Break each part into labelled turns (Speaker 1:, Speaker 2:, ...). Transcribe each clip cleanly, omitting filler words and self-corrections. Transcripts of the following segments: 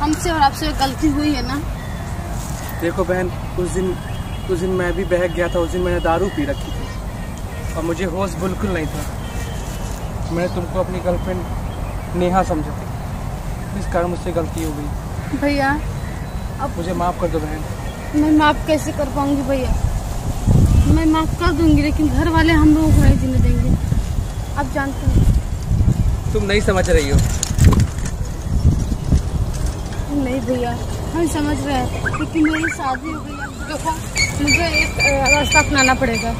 Speaker 1: हमसे और आपसे गलती हुई है ना।
Speaker 2: देखो बहन, उस दिन मैं भी बहक गया था। उस दिन मैंने दारू पी रखी थी और मुझे होश बिल्कुल नहीं था। मैंने तुमको अपनी गर्लफ्रेंड नेहा समझा थी, इस कारण मुझसे गलती हो गई।
Speaker 1: भैया अब
Speaker 2: मुझे माफ़ कर दो बहन।
Speaker 1: मैं माफ़ कैसे कर पाऊंगी भैया? मैं माफ़ कर दूंगी लेकिन घर वाले हम लोगों को नहीं जीने देंगे। आप जानते हैं।
Speaker 2: तुम नहीं समझ रही हो।
Speaker 1: नहीं भैया, हम समझ रहे हैं लेकिन मेरी शादी हो गई। देखो मुझे एक रास्ता अपनाना पड़ेगा।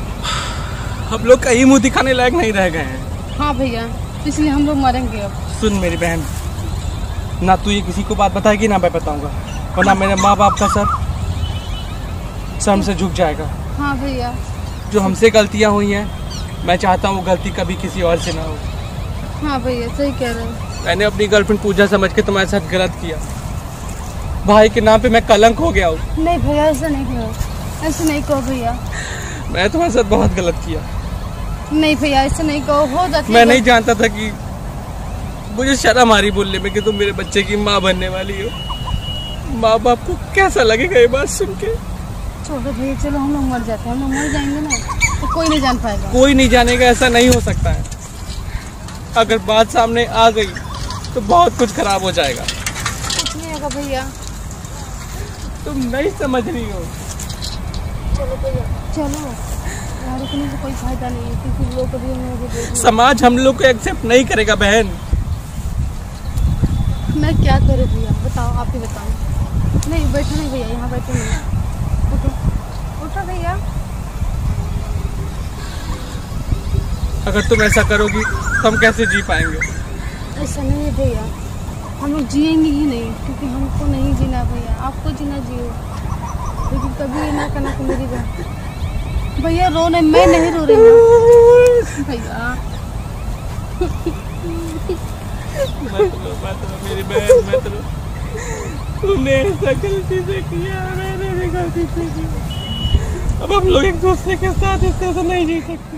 Speaker 2: हम लोग कहीं मुँह दिखाने लायक नहीं रह गए हैं।
Speaker 1: हाँ भैया, इसलिए हम लोग मरेंगे अब।
Speaker 2: सुन मेरी बहन, ना तू ये किसी को बात बताएगी ना मैं बताऊंगा, वरना मेरे माँ बाप का सर हमसे झुक जाएगा।
Speaker 1: हाँ भैया,
Speaker 2: जो हमसे गलतियाँ हुई हैं, मैं चाहता हूँ वो गलती कभी किसी और से ना हो।
Speaker 1: हाँ भैया, सही कह रहे हो।
Speaker 2: मैंने अपनी गर्लफ्रेंड पूजा समझ के तुम्हारे साथ गलत किया। भाई के नाम पे मैं कलंक हो गया हूँ।
Speaker 1: नहीं भैया, ऐसा नहीं कहो, ऐसा नहीं कहो भैया।
Speaker 2: मैं तुम्हारे साथ बहुत गलत किया।
Speaker 1: नहीं भैया, ऐसा नहीं कहो, हो जाती।
Speaker 2: मैं नहीं जानता था कि मुझे शर्म आ रही बोलने में कि तुम मेरे बच्चे की माँ बनने वाली हो। माँ बाप को कैसा लगेगा ये बात सुन के?
Speaker 1: छोड़ो भैया, चलो हम लोग मर जाते हैं। हम लोग मर जाएंगे ना तो कोई नहीं जान पाएगा।
Speaker 2: कोई नहीं जानेगा, ऐसा नहीं हो सकता है। अगर बात सामने आ गई तो बहुत कुछ खराब हो जाएगा।
Speaker 1: कुछ नहीं होगा भैया।
Speaker 2: तुम नहीं समझ रही हो।
Speaker 1: चलो भैया, चलो। यहाँ रुकने से कोई फायदा नहीं है क्योंकि लोग कभी हम लोगों को
Speaker 2: समाज हम लोग को एक्सेप्ट नहीं करेगा बहन।
Speaker 1: मैं क्या करूँ भैया, बताओ, आप ही बताओ। नहीं बैठो नहीं भैया, यहाँ बैठो नहीं। उठो उठो भैया।
Speaker 2: अगर तुम ऐसा करोगी तो हम कैसे जी पाएंगे?
Speaker 1: ऐसा नहीं है भैया, हम लोग जिएंगे ही नहीं क्योंकि हमको नहीं जीना भैया। आपको जीना जियो, लेकिन कभी ये ना करना कि मेरी बहन। भैया रो नहीं, मैं नहीं रो रही हूँ भैया।
Speaker 2: मत रो मेरी बहन, मत रो। तुमने ऐसा गलती से किया, मैंने भी गलती से किया। अब हम लोग एक दूसरे के साथ इस तरह से नहीं जी सकते।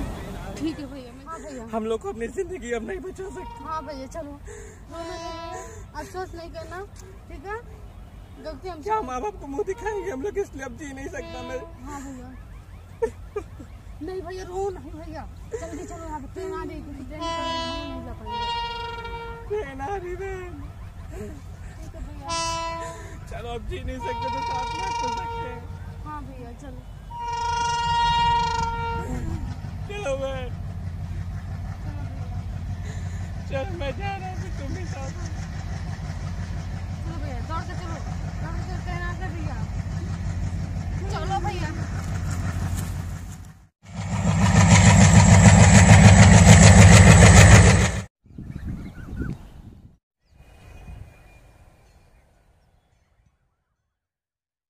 Speaker 1: ठीक है भैया। हाँ भैया,
Speaker 2: हम लोग को अपनी जिंदगी अब नहीं बचा सकते।
Speaker 1: हाँ भैया, चलो। अफसोस नहीं करना, ठीक है? गलती हमसे।
Speaker 2: क्या माँ बाप को मुँह दिखाएंगे हम लोग, इसलिए अब जी नहीं सकता मैं।
Speaker 1: हाँ भैया। नहीं भैया, रो नहीं भैया, जल्दी चलो। यहाँ पे ट्रेन आ रही है, ट्रेन नहीं जा पाएंगे।
Speaker 2: ट्रेन आ रही बहन।
Speaker 1: ठीक है भैया।
Speaker 2: चलो अब जी नहीं सकते तो साथ में चल सकते हैं।
Speaker 1: हाँ भैया, चलो।
Speaker 2: चलो बहन, चल मैं जा